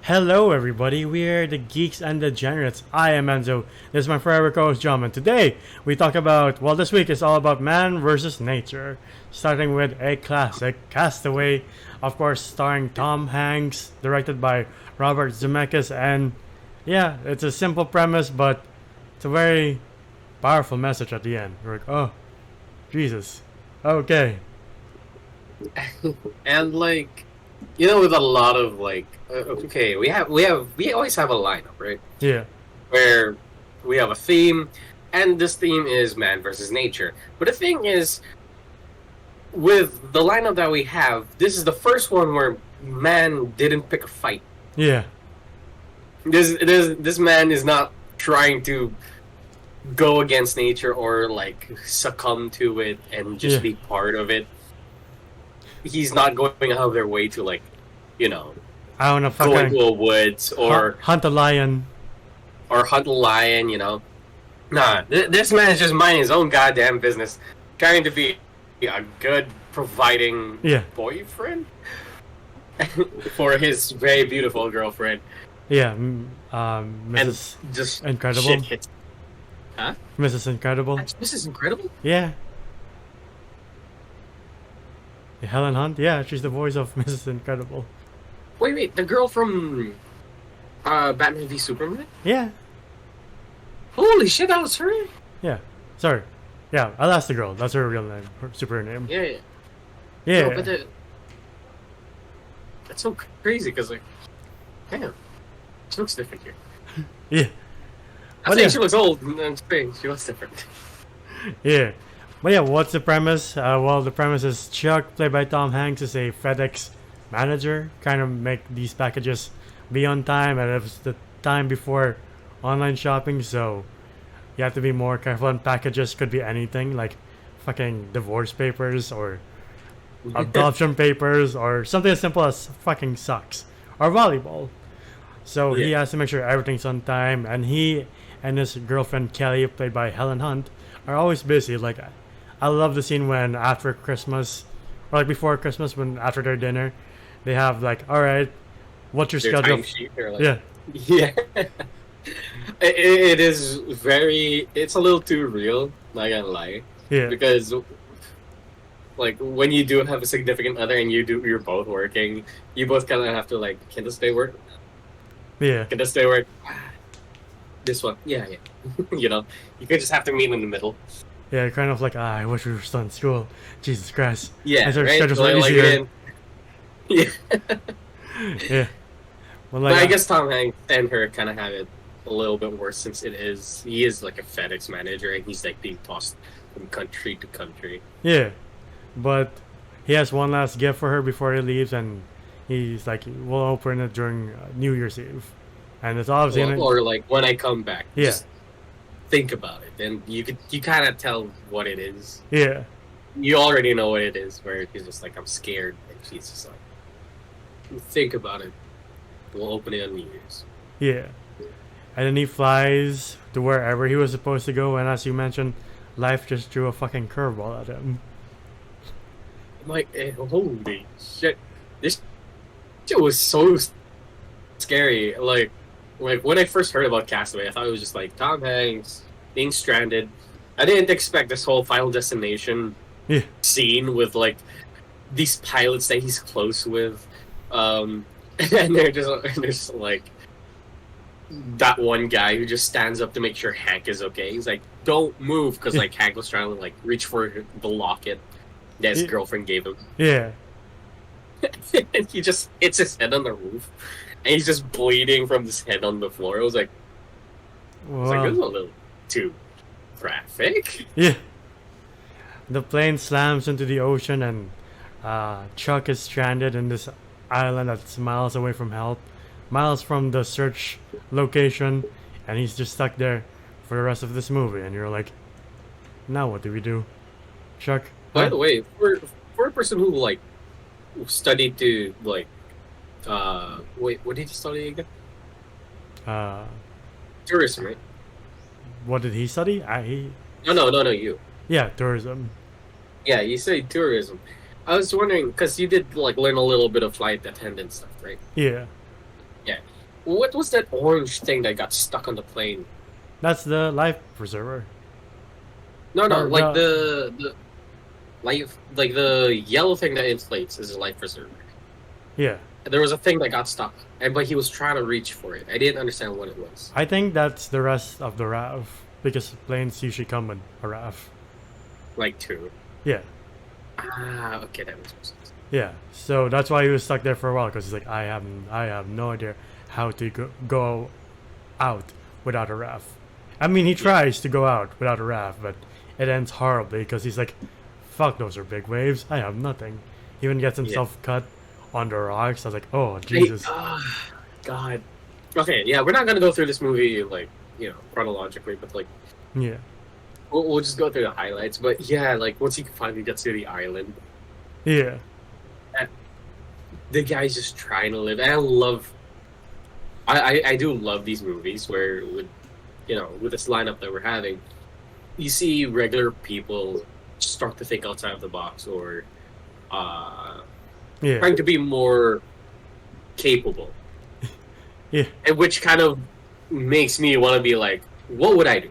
Hello, everybody. We are the Geeks and Degenerates. I am Enzo. This is my forever co-host, John. And today we talk about, well, this week is all about man versus nature. Starting with a classic, Castaway, of course, starring Tom Hanks, directed by Robert Zemeckis, and yeah, it's a simple premise, but it's a very powerful message at the end. We're like, oh, Jesus. Okay. And with a lot of okay, we always have a lineup, right? Yeah. Where we have a theme, and this theme is man versus nature. But the thing is, with the lineup that we have, this is the first one where man didn't pick a fight. Yeah. This man is not trying to go against nature or succumb to it and just be part of it. He's not going out of their way to I don't know, go into a woods or hunt a lion. Or hunt a lion, Nah, this man is just minding his own goddamn business, trying to be a good providing boyfriend for his very beautiful girlfriend. Yeah, Mrs. And just Incredible. Shit hits. Huh? Mrs. Incredible. Mrs. Incredible? Yeah. Helen Hunt? Yeah, she's the voice of Mrs. Incredible. Wait, the girl from Batman v Superman? Yeah. Holy shit, that was her? Yeah. Sorry. Yeah, Elastigirl. That's her real name. Her super name. Yeah. Yeah. No, but that's so crazy, because, damn. She looks different here. Yeah. I think she looks old in Spain. She looks different. Yeah. But yeah, what's the premise? Well, the premise is Chuck, played by Tom Hanks, is a FedEx manager, kind of make these packages be on time, and it's the time before online shopping, so you have to be more careful. And packages could be anything, like fucking divorce papers or adoption papers or something as simple as fucking socks or volleyball. So he has to make sure everything's on time, and he and his girlfriend Kelly, played by Helen Hunt, are always busy. Like, I love the scene when after Christmas, or before Christmas, when after their dinner, they have all right, what's your schedule? Yeah. It is it's a little too real, not gonna lie. Yeah. Because when you do have a significant other and you're both working, you both kind of have to can this day work? Yeah. Can this day work? This one, yeah. You could just have to meet in the middle. Yeah, kind of I wish we were still in school. Jesus Christ. Yeah, and right? schedules are easier. Yeah. Yeah. Well, but I guess Tom Hanks and her kind of have it a little bit worse, since he is a FedEx manager, and he's being tossed from country to country. Yeah, but he has one last gift for her before he leaves, and he's we'll open it during New Year's Eve, and it's obviously or when I come back. Yeah. Just think about it, and you kind of tell what it is. Yeah. You already know what it is. Where he's just I'm scared, and she's just think about it. We'll open it on New Year's. Yeah. And then he flies to wherever he was supposed to go, and as you mentioned, life just threw a fucking curveball at him. I'm holy shit. This shit was so scary. When I first heard about Castaway, I thought it was just Tom Hanks being stranded. I didn't expect this whole Final Destination scene with these pilots that he's close with. And they're just that one guy who just stands up to make sure Hank is okay. He's don't move, because Hank was trying to reach for the locket that his girlfriend gave him. Yeah. And he just hits his head on the roof, and he's just bleeding from his head on the floor. It was this is a little too graphic. Yeah. The plane slams into the ocean, and Chuck is stranded in this island that's miles away from help, miles from the search location, and he's just stuck there for the rest of this movie. And you're now what do we do, Chuck? By the way, for a person who studied to wait, what did he study again? Tourism, right? What did he study? No, you. Yeah, tourism. Yeah, you say tourism. I was wondering, because you did like learn a little bit of flight attendant stuff, right? Yeah. Yeah. What was that orange thing that got stuck on the plane? That's the life preserver. No, no, Or like the the like the yellow thing that inflates is a life preserver. yeah. There was a thing that got stuck, but he was trying to reach for it. I didn't understand what it was. I think that's the rest of the RAF because planes usually come with a RAF. Like two. Yeah. Ah, okay, that makes more sense. Yeah, so that's why he was stuck there for a while because he's like, I have no idea how to go out without a raft. I mean, he tries to go out without a raft, but it ends horribly because he's like, fuck, those are big waves. I have nothing. He even gets himself cut on the rocks. I was like, oh Jesus. God. Okay, yeah, we're not gonna go through this movie like chronologically, but like Yeah, we'll just go through the highlights. But yeah, like once he finally gets to the island, yeah, the guy's just trying to live. And I do love these movies where with this lineup that we're having, you see regular people start to think outside of the box or yeah, trying to be more capable. yeah, And which kind of makes me want to be like, what would I do?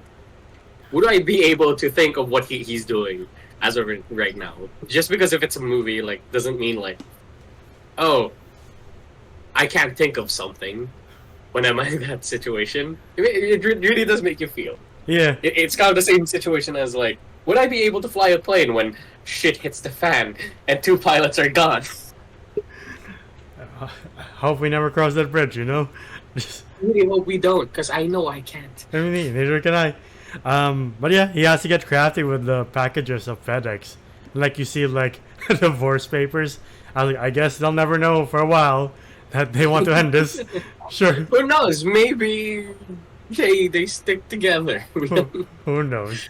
Would I be able to think of what he's doing as of right now? Just because if it's a movie, like, doesn't mean like, oh, I can't think of something when I'm in that situation. It really does make you feel. yeah. It's kind of the same situation as like, would I be able to fly a plane when shit hits the fan and two pilots are gone? Hope we never cross that bridge, you know? Just, I really hope we don't, because I know I can't. I mean, neither can I. But yeah, he has to get crafty with the packages of FedEx. Like you see, like divorce papers. I guess they'll never know for a while that they want to end this. Sure. Who knows? Maybe they stick together. Who knows?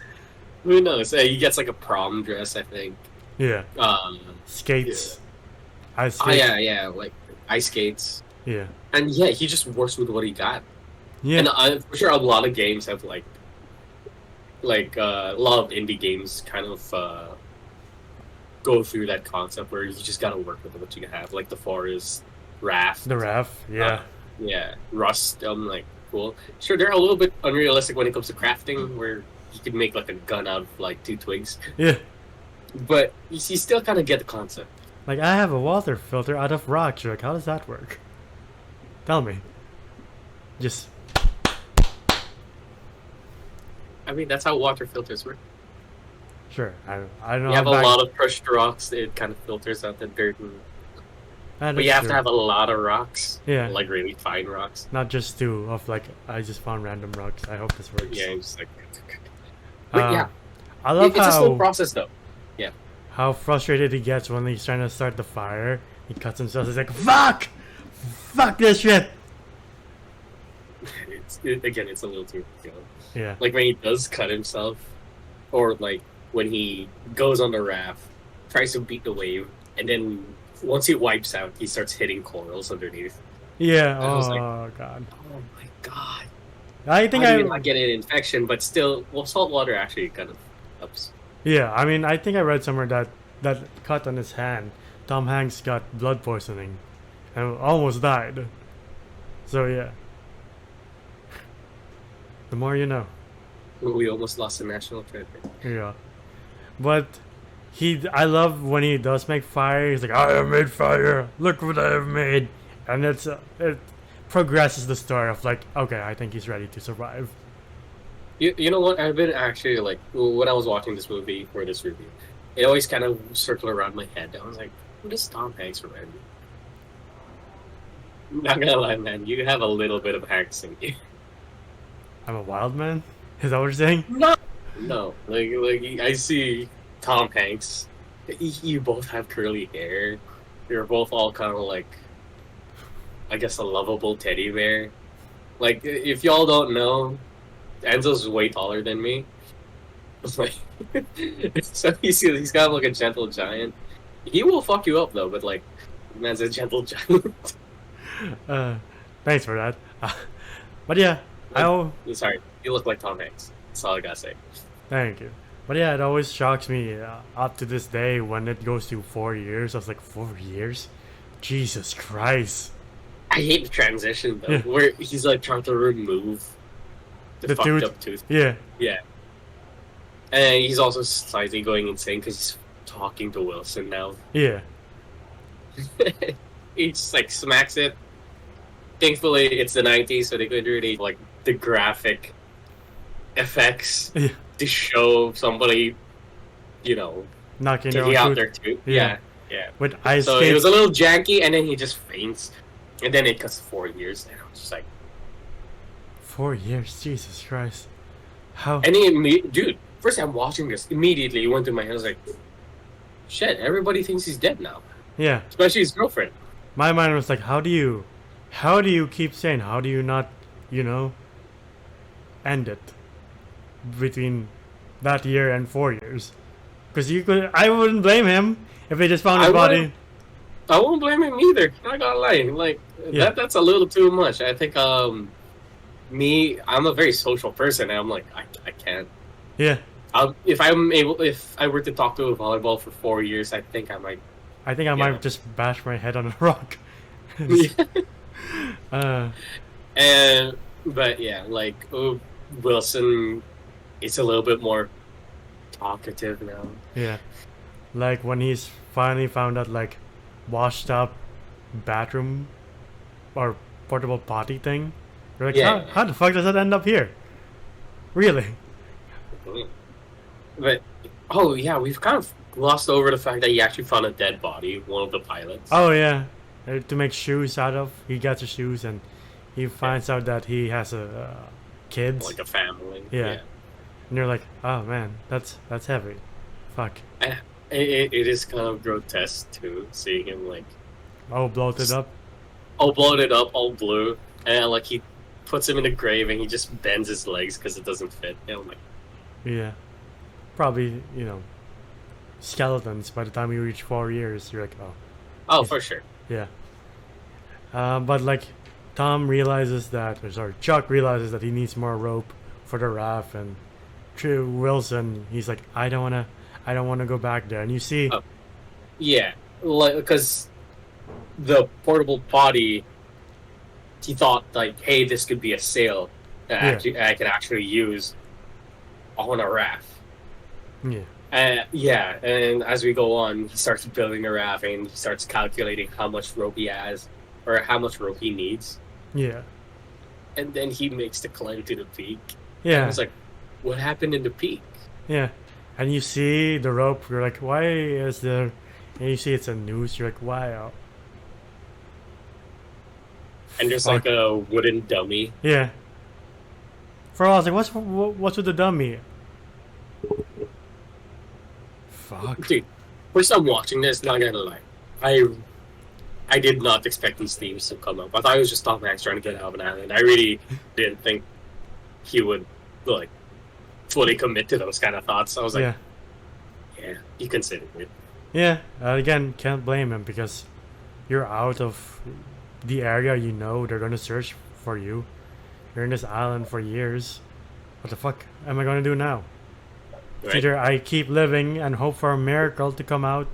Who knows? He gets like a prom dress, I think. Yeah. Um, Skates. Ice oh skates. yeah, like ice skates. Yeah. And yeah, he just works with what he got. Yeah. And I'm sure a lot of games have like a lot of indie games kind of go through that concept where you just gotta work with what you have, like the forest, raft. The RAF. Yeah. Yeah, Rust. Like cool. Sure, they're a little bit unrealistic when it comes to crafting, where you can make like a gun out of like 2 twigs. Yeah. But you still kind of get the concept. Like, I have a water filter out of rocks. You're like, how does that work? Tell me. Just. I mean, that's how water filters work. Sure. I don't know. You have a lot of crushed rocks. It kind of filters out the dirt. But you have to have a lot of rocks. Yeah. Like really fine rocks. Not just two of like, I just found random rocks. I hope this works. Yeah, it's like. But yeah. I love it's a slow process though. Yeah. How frustrated he gets when he's trying to start the fire. He cuts himself. He's like, fuck! Fuck this shit! Again, it's a little too. Yeah. Like when he does cut himself, or like when he goes on the raft, tries to beat the wave, and then once he wipes out, he starts hitting corals underneath. Yeah. I was like, God. oh my god. I think I did not get an infection, but still, well, salt water actually kind of helps. Yeah, I mean, I think I read somewhere that cut on his hand, Tom Hanks got blood poisoning, and almost died. So yeah. The more you know. We almost lost a national treasure. Yeah. But I love when he does make fire. He's like, I have made fire. Look what I have made. And it progresses the story of like, okay, I think he's ready to survive. You know what? I've been actually like when I was watching this movie for this review, it always kind of circled around my head. I was like, "Who does Tom Hanks remind me?" Not gonna lie, man, you have a little bit of Hanks in you. I'm a wild man. Is that what you're saying? No. Like I see Tom Hanks. You both have curly hair. You're both all kind of like, I guess, a lovable teddy bear. Like if y'all don't know. Enzo's way taller than me. Like, so he's kind of like a gentle giant. He will fuck you up though, but like, man's a gentle giant. Thanks for that. But yeah, Sorry, you look like Tom Hanks. That's all I gotta say. Thank you. But yeah, it always shocks me up to this day when it goes to 4 years. I was like, 4 years? Jesus Christ. I hate the transition though, Yeah. where he's like trying to remove the fucked tooth. up tooth. Yeah. Yeah. And he's also slightly going insane because he's talking to Wilson now. Yeah. He just like smacks it. Thankfully, it's the 90s, so they could really like the graphic effects Yeah. to show somebody, you know, Knocking their taking own out tooth. their tooth. Yeah. Yeah. With ice So skates. it was a little janky, and then he just faints, and then it cuts 4 years, and I was just like, 4 years. Jesus Christ. How? and he, dude, first time watching this, immediately it went through my head. I was like, shit, everybody thinks he's dead now, Yeah. especially his girlfriend. My mind was like, how do you keep saying? How do you not, end it between that year and 4 years? Because I wouldn't blame him if they just found his body. I won't blame him either. I gotta lie, like Yeah. that's a little too much. I think I'm a very social person, and I'm like, I can't. Yeah. If I were to talk to a volleyball for 4 years, I think I might. I think I Yeah. might just bash my head on a rock. But yeah, like Wilson, it's a little bit more talkative now. Yeah. Like when he's finally found that like washed up bathroom or portable potty thing. You're like, Yeah. how the fuck does that end up here? Really? But oh yeah, we've kind of glossed over the fact that he actually found a dead body, one of the pilots. Oh yeah. To make shoes out of. He gets the shoes and he finds out that he has a kids. Like a family. Yeah. And you're like, oh man, that's heavy. Fuck. It is kind of grotesque too, seeing him like Oh, bloated up. all bloated up, all blue, and like he puts him in the grave and he just bends his legs because it doesn't fit. And I'm like, Yeah. Probably, skeletons by the time you reach 4 years. You're like, oh. oh, for sure. Yeah. But like, Tom realizes that, or sorry, Chuck realizes that he needs more rope for the raft, and to Wilson, he's like, I don't wanna go back there. And you see, Yeah, like because the portable potty, he thought like, hey, this could be a sail that I could actually use on a raft. yeah, And as we go on, he starts building a raft and he starts calculating how much rope he has or how much rope he needs. yeah, And then he makes the climb to the peak. yeah, I was like, what happened in the peak? yeah. And you see the rope. You're like, why is there? And you see it's a noose. You're like, why? And there's Fuck. like a wooden dummy. Yeah. For all, I was like, what's with the dummy? Fuck. Dude, first time watching this, not gonna lie, I did not expect these themes to come up. I thought it was just Tom Hanks trying to get out of an island. I really didn't think he would like fully commit to those kind of thoughts. I was like, yeah, you considered it. Yeah. Again, can't blame him because you're out of the area. They're gonna search for you. You're in this island for years. What the fuck am I gonna do now? Right? Either I keep living and hope for a miracle to come out,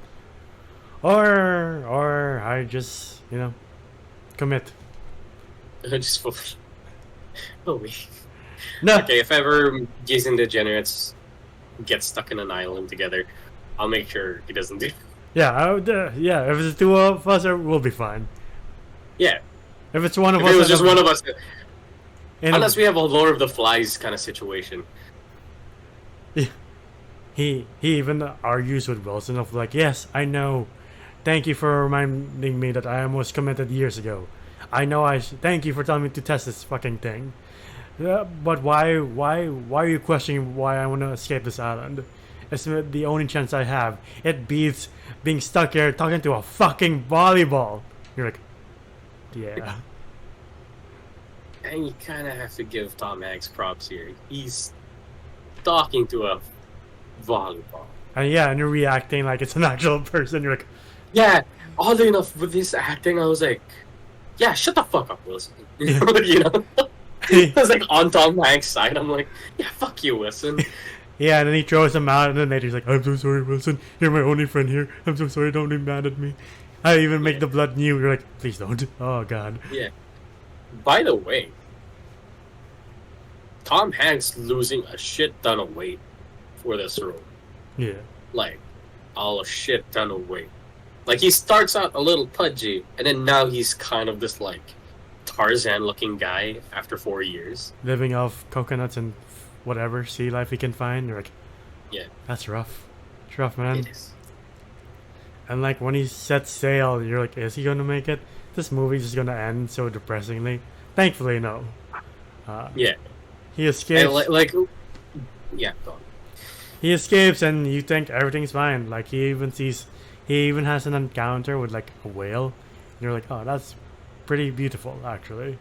or I just commit. Just fully. Oh wait. No. Okay, if ever Jason Degenerates get stuck in an island together, I'll make sure he doesn't do. Yeah. Yeah. If it's the two of us, we'll be fine. Yeah. If it's one of If us, it was just one of us, in a- unless we have a Lord of the Flies kind of situation. He even argues with Wilson of like, yes, I know. Thank you for reminding me that I almost committed years ago. I know thank you for telling me to test this fucking thing. But why are you questioning why I want to escape this island? It's the only chance I have. It beats being stuck here talking to a fucking volleyball. You're like, yeah. And you kind of have to give Tom Hanks props here. He's talking to a volleyball. And you're reacting like it's an actual person. You're like, Yeah, oddly enough, with this acting, I was like, yeah, shut the fuck up, Wilson. I was like on Tom Hanks' side. I'm like, yeah, fuck you, Wilson. Yeah, and then he throws him out, and then later he's like, "I'm so sorry, Wilson. You're my only friend here. I'm so sorry. Don't be mad at me. I even make the blood new." You're like, "Please don't." Oh God. Yeah. By the way, Tom Hanks losing a shit ton of weight for this role. Yeah. Like, a shit ton of weight. Like, he starts out a little pudgy, and then now he's kind of this, like, Tarzan-looking guy after 4 years. Living off coconuts and whatever sea life he can find. You're like, Yeah. that's rough. It's rough, man. It is. And like when he sets sail, you're like, is he gonna make it? This movie's just gonna end so depressingly. Thankfully, no. Yeah. He escapes. And, like, yeah, go on. He escapes, and you think everything's fine. Like he even has an encounter with like a whale. And you're like, oh, that's pretty beautiful, actually.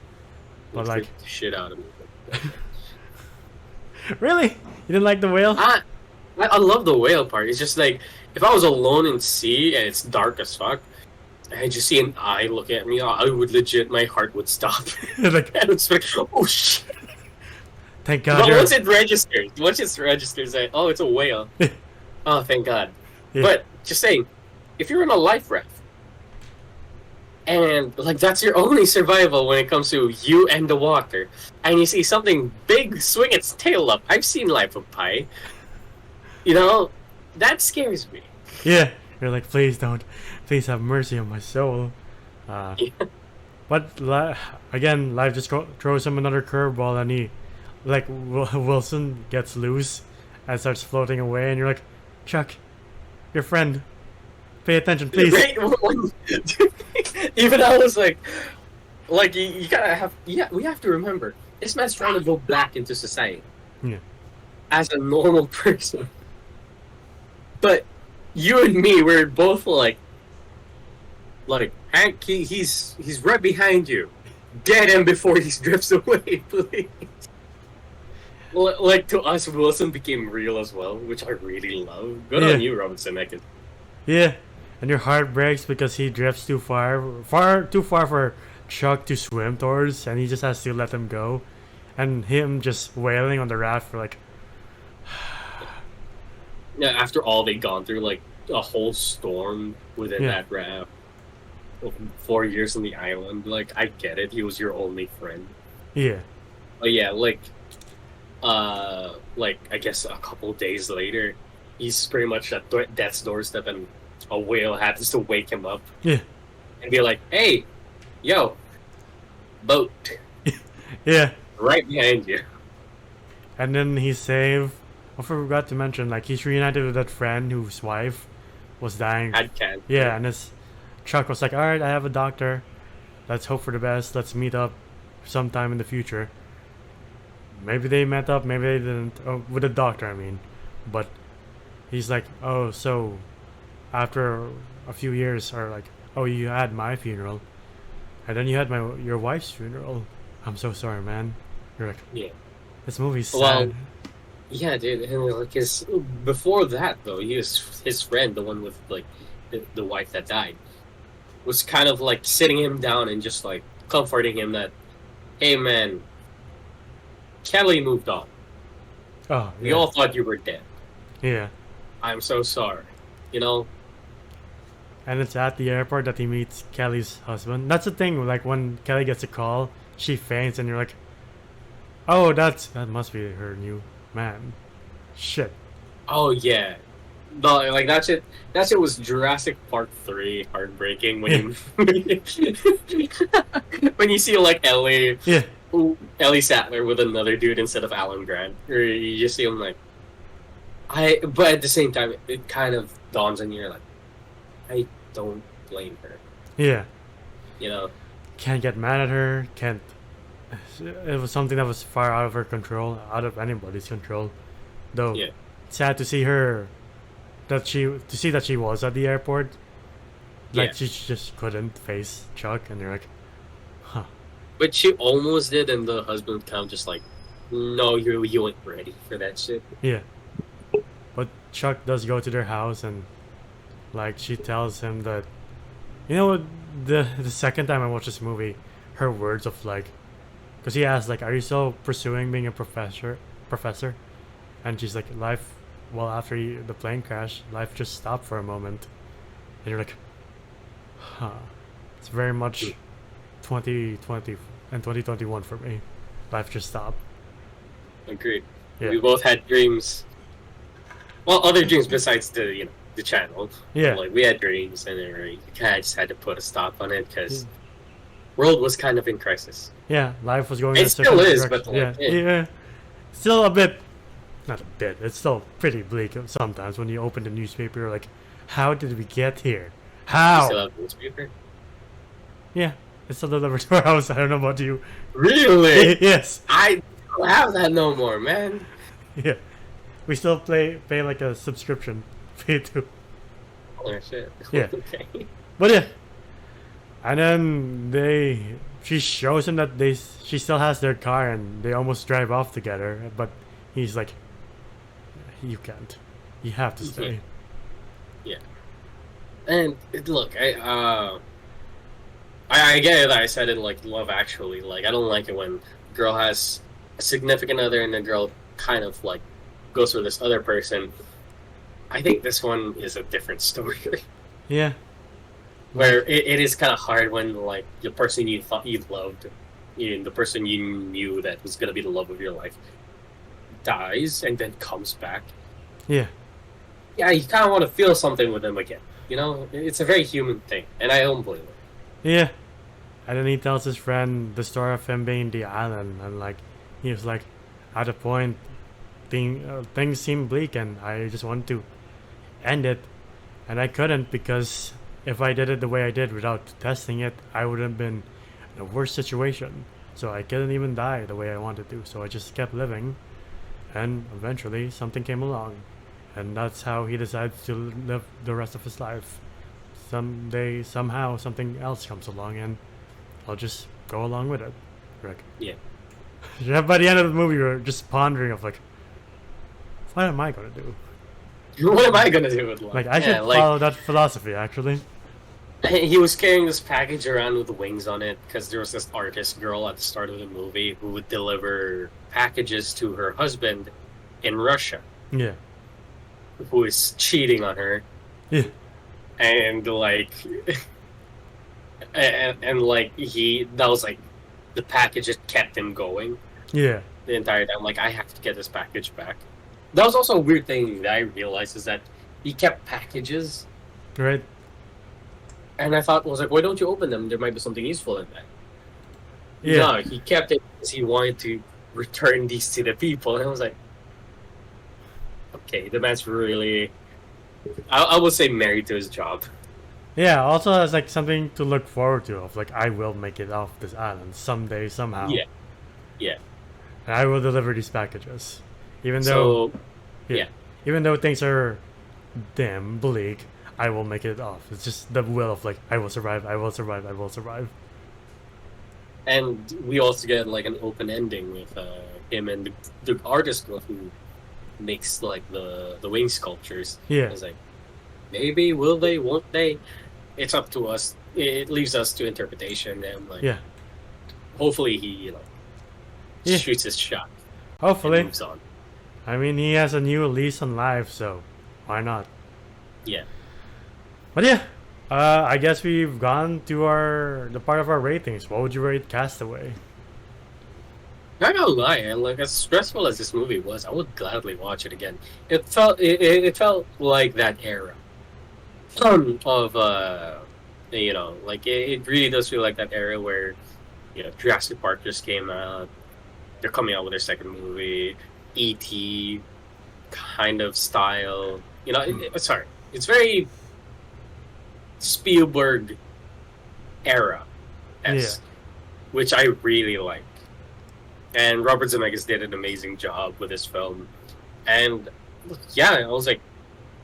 But Let's like, get the shit out of me. really, you didn't like the whale? I love the whale part. It's just like, if I was alone in sea and it's dark as fuck, and I just see an eye looking at me, I would legit, my heart would stop. Like, I would like, oh shit. thank God. But once it registers, like, oh, it's a whale. Oh, thank God. Yeah. But just saying, if you're in a life raft, and like that's your only survival when it comes to you and the water, and you see something big swing its tail up. I've seen Life of Pi. You know, that scares me. Yeah, you're like, please don't, please have mercy on my soul. But again, life just throws him another curveball, and he, like, Wilson gets loose and starts floating away, and you're like, Chuck, your friend, pay attention, please. Right? Even I was like you gotta have, we have to remember, this man's trying to go back into society. Yeah. As a normal person. But you and me, we're both like Hank, he's right behind you. Get him before he drifts away, please. Like, to us, Wilson became real as well, which I really love. Good on you, Robinson Eckert. Yeah, and your heart breaks because he drifts too far for Chuck to swim towards, and he just has to let him go, and him just wailing on the raft for like. Yeah, after all they'd gone through, like a whole storm within that raft, 4 years on the island. Like, I get it, he was your only friend. Yeah. But yeah, like I guess a couple days later, he's pretty much at death's doorstep, and a whale happens to wake him up. Yeah. And be like, "Hey, yo, boat." Yeah. Right behind you. And then he's saved. I forgot to mention, like, he's reunited with that friend whose wife was dying. Had cancer. Yeah, and his Chuck was like, alright, I have a doctor. Let's hope for the best. Let's meet up sometime in the future. Maybe they met up, maybe they didn't. Oh, with the doctor, I mean. But he's like, oh, so after a few years, or like, oh, you had my funeral. And then you had your wife's funeral. I'm so sorry, man. You're like, yeah. This movie's sad. Well, yeah, dude. And like before that though, his friend, the one with like the wife that died, was kind of like sitting him down and just like comforting him that, hey man, Kelly moved on. Oh, yeah. We all thought you were dead. Yeah. I'm so sorry. You know. And it's at the airport that he meets Kelly's husband. That's the thing. Like when Kelly gets a call, she faints, and you're like, oh, that must be her new man. Shit. Oh yeah. No, like that shit was Jurassic Park 3 heartbreaking when you when you see like Ellie Sattler with another dude instead of Alan Grant. Or you just see him like but at the same time it kind of dawns on you like, I don't blame her. Yeah. You know? Can't get mad at her, can't. It was something that was far out of her control, out of anybody's control. Though, sad to see her, that she was at the airport. Like, she just couldn't face Chuck, and you're like, huh. But she almost did, and the husband kind of just like, no, you ain't ready for that shit. Yeah. But Chuck does go to their house, and like, she tells him that, you know what, the second time I watched this movie, her words of like, because he asked like, are you still pursuing being a professor? and she's like, life. Well, after the plane crash, life just stopped for a moment, and you're like, huh. It's very much 2020 and 2021 for me. Life just stopped. Agreed. Yeah. We both had dreams. Well, other dreams besides the channel. Yeah. Like we had dreams, and then we kind of just had to put a stop on it because world was kind of in crisis. Yeah, life was going. It in a still certain is, direction. but yeah, still a bit. Not a bit. It's still pretty bleak sometimes when you open the newspaper. You're like, how did we get here? How? You still have newspaper? Yeah, it's still delivered to our house. I don't know about you. Really? Yes. I don't have that no more, man. Yeah, we still pay like a subscription fee too. Oh shit. Yeah. Okay. But yeah, and then she shows him that she still has their car and they almost drive off together. But he's like, you can't. You have to stay. Yeah. And look, I get it. I said it like Love Actually. Like I don't like it when a girl has a significant other and the girl kind of like goes with this other person. I think this one is a different story. Yeah. Where it is kind of hard when like the person you thought you loved, the person you knew that was gonna be the love of your life, dies and then comes back. Yeah. Yeah, you kind of want to feel something with them again. It's a very human thing, and I don't blame it. Yeah. And then he tells his friend the story of him being the island, and like he was like, at a point, things seem bleak, and I just want to end it, and I couldn't because if I did it the way I did without testing it, I would have been in a worse situation. So I couldn't even die the way I wanted to. So I just kept living, and eventually something came along, and that's how he decided to live the rest of his life. Someday, somehow, something else comes along, and I'll just go along with it. Like, Yeah. by the end of the movie, you're just pondering of like, what am I gonna do? What am I gonna do with life? Like, I should follow that philosophy, actually. He was carrying this package around with wings on it because there was this artist girl at the start of the movie who would deliver packages to her husband in Russia. Yeah. Who is cheating on her. Yeah. And like, and like that was like, the package just kept him going. Yeah. The entire time, like I have to get this package back. That was also a weird thing that I realized is that he kept packages. Right. And I thought, was like, why don't you open them? There might be something useful in that. Yeah. No, he kept it because he wanted to return these to the people. And I was like, okay, the man's really, I would say, married to his job. Yeah, also has like something to look forward to of like, I will make it off this island someday, somehow. Yeah. Yeah. And I will deliver these packages. Even though even though things are dim, bleak, I will make it off. It's just the will of like, I will survive, I will survive, I will survive. And we also get like an open ending with him and the artist girl who makes like the wing sculptures. Yeah. It's like, maybe, will they, won't they? It's up to us. It leaves us to interpretation, and like, hopefully he shoots his shot. Hopefully. And moves on. I mean, he has a new lease on life, so why not? Yeah. But yeah, I guess we've gone to the part of our ratings. What would you rate Castaway? Not gonna lie, and like as stressful as this movie was, I would gladly watch it again. It felt like that era of like it really does feel like that era where Jurassic Park just came out. They're coming out with their second movie, E.T. kind of style. Sorry, it's very Spielberg era, which I really like. And Robert Zemeckis did an amazing job with this film. And I was like,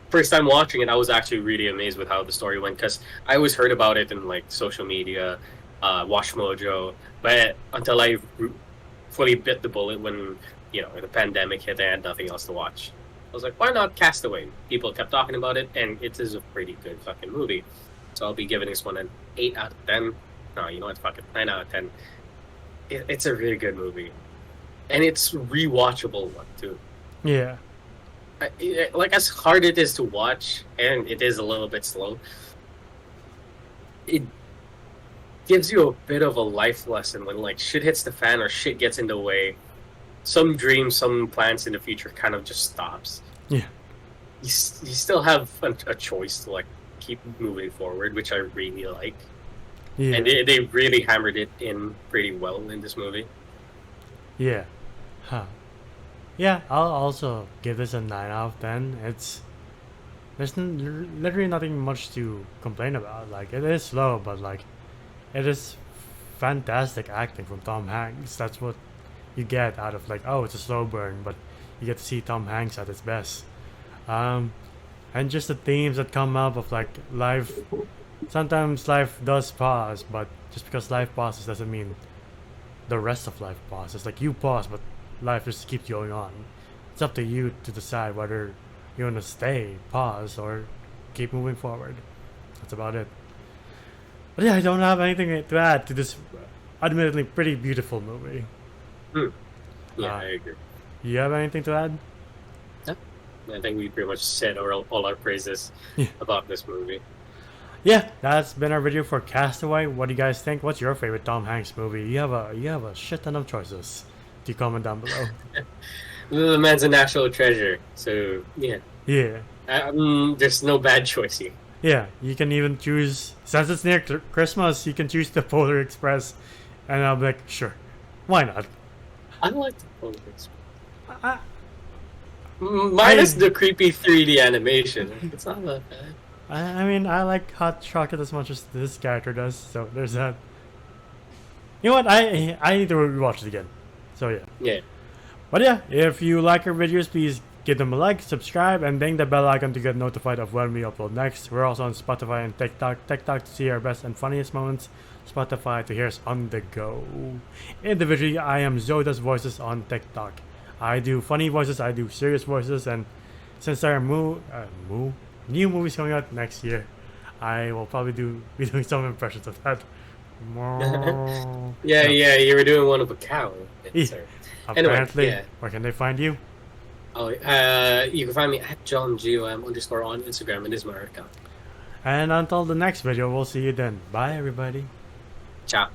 first time watching it, I was actually really amazed with how the story went, because I always heard about it in like social media, Watch Mojo, but until I fully bit the bullet when the pandemic hit, I had nothing else to watch. I was like, why not Castaway? People kept talking about it, and it is a pretty good fucking movie. So I'll be giving this one an 8 out of 10. No, you know what? Fuck it, 9 out of 10. It's a really good movie, and it's rewatchable one too. Yeah, like as hard it is to watch, and it is a little bit slow. It gives you a bit of a life lesson when like shit hits the fan or shit gets in the way. Some dreams, some plans in the future kind of just stops. Yeah. You still have a choice to like keep moving forward, which I really like. Yeah. And they really hammered it in pretty well in this movie. Yeah. Huh. Yeah, I'll also give this a 9 out of 10. There's literally nothing much to complain about. Like, it is slow, but like, it is fantastic acting from Tom Hanks. That's what you get out of like, oh, it's a slow burn, but you get to see Tom Hanks at his best. Um, and just the themes that come up of like life. Sometimes life does pause, but just because life pauses doesn't mean the rest of life pauses. Like you pause, but life just keeps going on. It's up to you to decide whether you want to stay, pause, or keep moving forward. That's about it. But yeah, I don't have anything to add to this admittedly pretty beautiful movie. Yeah, I agree. You have anything to add? I think we pretty much said all our praises about this movie. Yeah, that's been our video for Castaway. What do you guys think? What's your favorite Tom Hanks movie? You have a shit ton of choices. Do you comment down below? The man's a national treasure, so yeah. Yeah. There's no bad choice here. Yeah, you can even choose, since it's near Christmas, you can choose the Polar Express. And I'll be like, sure, why not? I like the Polar Express. Minus the creepy 3D animation. It's not that bad. I mean, I like hot chocolate as much as this character does, so there's that. You know what? I need to rewatch it again. So yeah. Yeah. But yeah, if you like our videos, please give them a like, subscribe, and ding the bell icon to get notified of when we upload next. We're also on Spotify and TikTok. TikTok to see our best and funniest moments. Spotify to hear us on the go. Individually, I am Zoda's Voices on TikTok. I do funny voices, I do serious voices, and since there are new movies coming out next year, I will probably be doing some impressions of that. Yeah, you were doing one of a cow. Yeah. Apparently, anyway, where can they find you? Oh, you can find me at JohnGOM_ on Instagram, and this is my account. And until the next video, we'll see you then. Bye, everybody. Ciao.